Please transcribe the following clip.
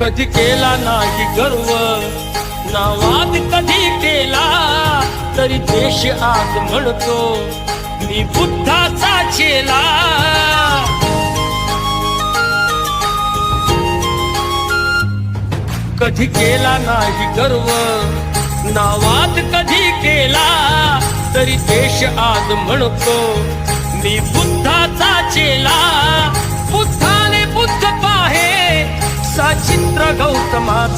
कधी केला नाही गर्व ना वाद कधी केला, तरी देश आज म्हणतो मी बुद्धाचा चेला. कधी केला नाही गर्व ना वाद कधी केला, तरी देश आज म्हणतो मी बुद्धाचा चेला. बुद्धाने बुद्ध पाहे सचित्र गौतमाचा,